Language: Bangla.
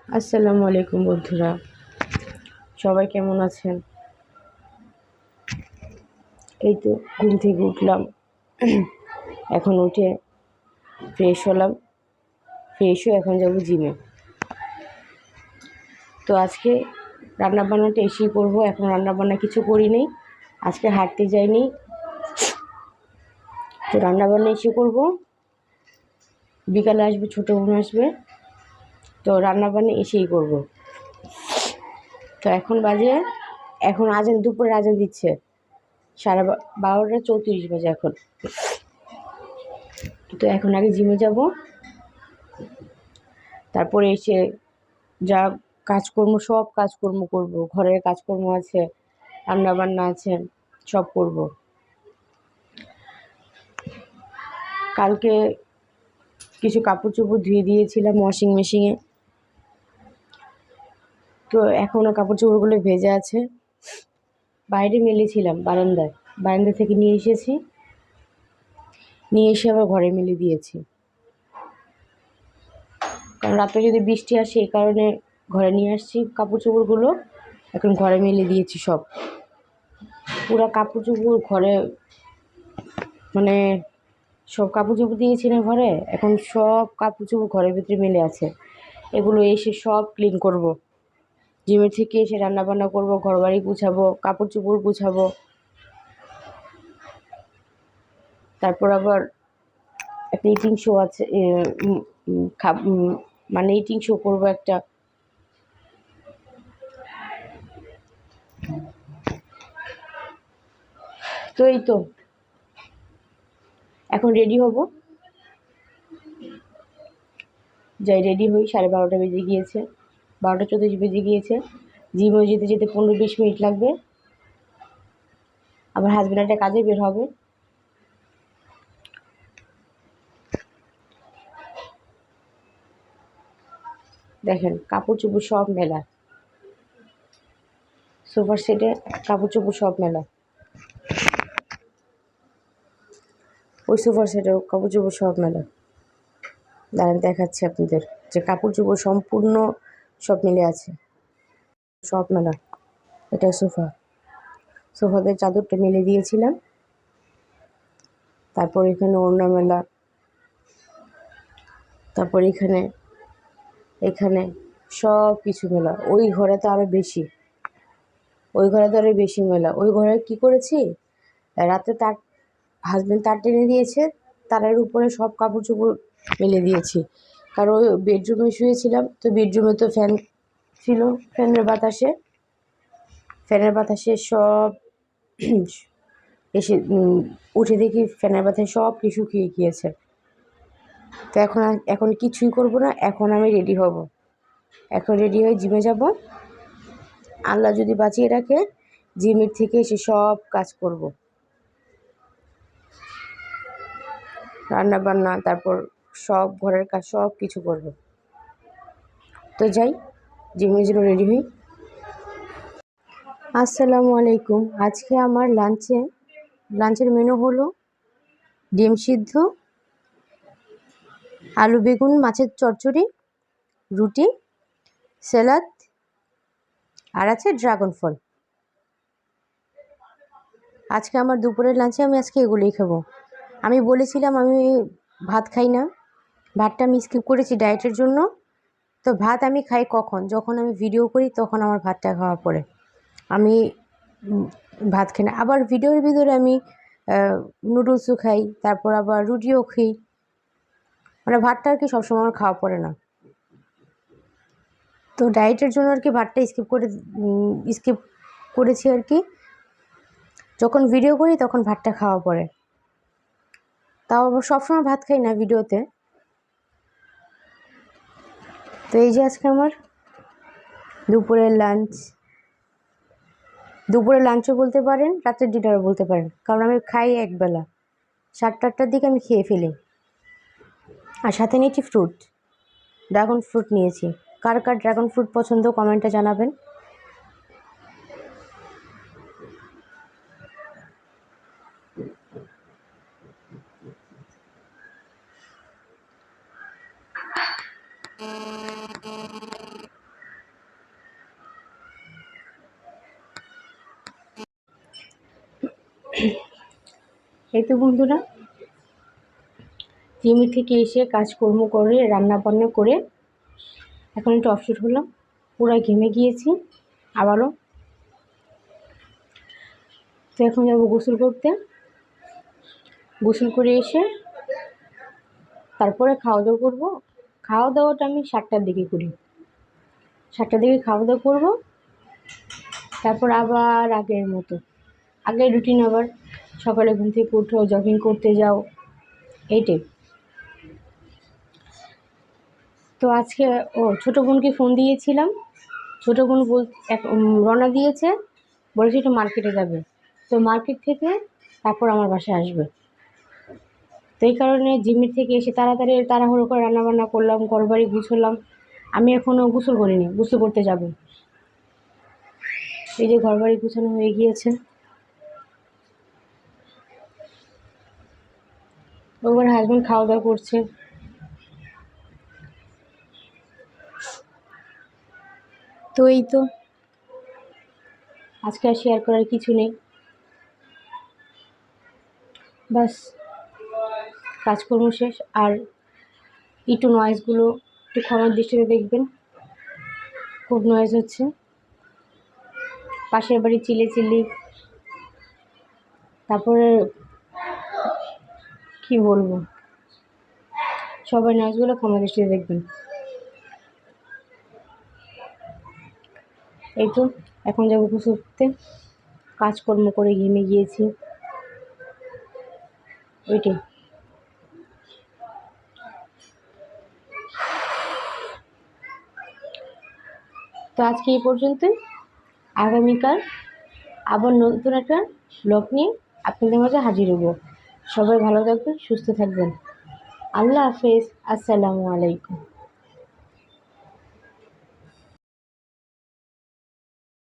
আসসালামু আলাইকুম বন্ধুরা, সবাই কেমন আছেন? এই তো ঘুম থেকে উঠলাম, এখন উঠে ফ্রেশ হলাম। ফ্রেশ হয়ে এখন যাব জিমে। তো আজকে রান্নাবান্নাটা এসেই করবো। এখন রান্নাবান্না কিছু করি নেই, আজকে হাঁটতে যাইনি, তো রান্নাবান্না এসে করবো। বিকালে আসবে, ছোটো বোন আসবে, তো রান্নাবান্না এসেই করব। তো এখন বাজে, এখন আজান, দুপুরে আজান দিচ্ছে 12:34 বাজে এখন। তো এখন আগে জিমে যাব, তারপরে এসে যা কাজকর্ম, সব কাজকর্ম করব। ঘরের কাজকর্ম আছে, রান্নাবান্না আছে, সব করব। কালকে কিছু কাপড় চোপড় ধুয়ে দিয়েছিলাম ওয়াশিং মেশিনে, তো এখনও কাপড় চোপড়গুলো ভেজে আছে। বাইরে মেলেছিলাম, বারান্দা থেকে নিয়ে এসেছি, নিয়ে এসে আবার ঘরে মেলে দিয়েছি। কারণ রাতে যদি বৃষ্টি আসে, এই কারণে ঘরে নিয়ে আসছি কাপড় চোপড়গুলো, এখন ঘরে মেলে দিয়েছি সব। পুরা কাপড় চোপড় ঘরে, মানে সব কাপড় চোপড় দিয়েছি না ঘরে, এখন সব কাপড় চোপড় ঘরের ভিতরে মেলে আছে। এগুলো এসে সব ক্লিন করব। জিমের থেকে এসে রান্নাবান্না করব, ঘরবাড়ি গুছাবো, কাপড় চোপড় গুছাবো, তারপর আবার একটা ইটিং শো আছে, মানে ইটিং শো করবো একটা। তো এই তো এখন রেডি হব, যাই রেডি হই। 12:30 বেজে গিয়েছে, 12:34 বেজে গিয়েছে। জিমে যেতে যেতে 15-20 মিনিট লাগবে। আমার হাজব্যান্ড একটা কাজে বের হবে। দেখেন কাপড় চোপড় সব মেলা, সোফার সেটে কাপড় চোপড় সব মেলা, ওই সোফার সেটেও কাপড় চোপড় সব মেলা। দাঁড়ান দেখাচ্ছি আপনাদের, যে কাপড় চোপড় সম্পূর্ণ সব মিলে আছে, সব মেলা। এটা সোফাতে চাদরটা মেলে দিয়েছিলাম, তারপর এখানে ওড়না মেলা, তারপর এখানে এখানে সব কিছু মেলা। ওই ঘরে তো আরো বেশি, মেলা। ওই ঘরে কি করেছি, রাতে তার হাজব্যান্ড তার টেনে দিয়েছে, তারের উপরে সব কাপড় চোপড় মেলে দিয়েছি। কারণ ওই বেডরুমে শুয়েছিলাম, তো বেডরুমে তো ফ্যান ছিল, ফ্যানের বাতাসে সব এসে উঠে দেখি ফ্যানের বাতাসে সব কিছু শুকিয়ে গিয়েছে। তো এখন কিছুই করব না, এখন আমি রেডি হব। এখন রেডি হয়ে জিমে যাব। আল্লাহ যদি বাঁচিয়ে রাখে, জিমের থেকে এসে সব কাজ করব, রান্না বান্না, তারপর সব ঘরের কাজ সব কিছু করব। তো যাই, জিমের জন্য রেডি হই। আসসালামু আলাইকুম। আজকে আমার লাঞ্চের মেনু হলো ডিম সিদ্ধ, আলু বেগুন মাছের চচ্চড়ি, রুটি, স্যালাড, আর আছে ড্রাগন ফল। আজকে আমার দুপুরের লাঞ্চে আমি আজকে এগুলোই খাবো। আমি বলেছিলাম আমি ভাত খাই না, ভাতটা আমি স্কিপ করেছি ডায়েটের জন্য। তো ভাত আমি খাই কখন, যখন আমি ভিডিও করি তখন আমার ভাতটা খাওয়া পড়ে। আমি ভাত খাই না। আবার ভিডিওর ভিতরে আমি নুডলসও খাই, তারপর আবার রুটিও খাই, মানে ভাতটা আর কি সবসময় আমার খাওয়া পড়ে না। তো ডায়েটের জন্য আর কি ভাতটা স্কিপ করেছি আর কি। যখন ভিডিও করি তখন ভাতটা খাওয়া পড়ে, তাও আবার সবসময় ভাত খাই না ভিডিওতে। তো এই যে আজকে আমার দুপুরের লাঞ্চও বলতে পারেন, রাতের ডিনারও বলতে পারেন, কারণ আমি খাই একবেলা 7-8টার দিকে আমি খেয়ে ফেলি। আর সাথে নিয়েছি ড্রাগন ফ্রুট নিয়েছি। কার কার ড্রাগন ফ্রুট পছন্দ কমেন্টে জানাবেন। এই তো বন্ধুরা, জিমের থেকে এসে কাজকর্ম করে রান্না বান্না করে এখন একটু অফসেট হলাম, পুরো ঘেমে গিয়েছি আবারও। তো এখন যাবো গোসল করতে, গোসল করে এসে তারপরে খাওয়া দাওয়া করবো। খাওয়া দাওয়াটা আমি 7টার দিকে করি, 7টার দিকে খাওয়া দাওয়া করবো। তারপর আবার আগের মতো, আগের রুটিন, আবার সকালে ঘুম থেকে উঠো, জগিং করতে যাও, এইটাই। তো আজকে ছোটো বোনকে ফোন দিয়েছিলাম, ছোটো বোন রওনা দিয়েছে, বলেছে একটু মার্কেটে যাবে। তো মার্কেট থেকে তারপর আমার বাসায় আসবে। তো এই কারণে জিমের থেকে এসে তাড়াতাড়ি তাড়াহুড়ো করে রান্নাবান্না করলাম, ঘরবাড়ি গুছলাম। আমি এখনও গোসল করিনি, গোসল করতে যাব। এই যে ঘরবাড়ি গুছানো হয়ে গিয়েছে, ওর হাজব্যান্ড খাওয়া দাওয়া করছে। তো এই তো, আজকে আর শেয়ার করার কিছু নেই, বাস কাজকর্ম শেষ। আর একটু নয়েজগুলো একটু ক্ষমার দৃষ্টিতে দেখবেন, খুব নয়েজ হচ্ছে, পাশের বাড়ি চিল্লি। তারপরে কি বলবো, সবাই নয়েজগুলো ক্ষমার দৃষ্টিতে দেখবেন। এই তো এখন যাবো গোসল করতে, কাজকর্ম করে ঘেমে গিয়েছি, ওইটাই। তো আজকে এই পর্যন্তই, আগামীকাল আবার নতুন একটা ব্লগ নিয়ে আপনাদের মাঝে হাজির হব। সবাই ভালো থাকবেন, সুস্থ থাকবেন। আল্লাহ হাফেজ, আসসালামু আলাইকুম।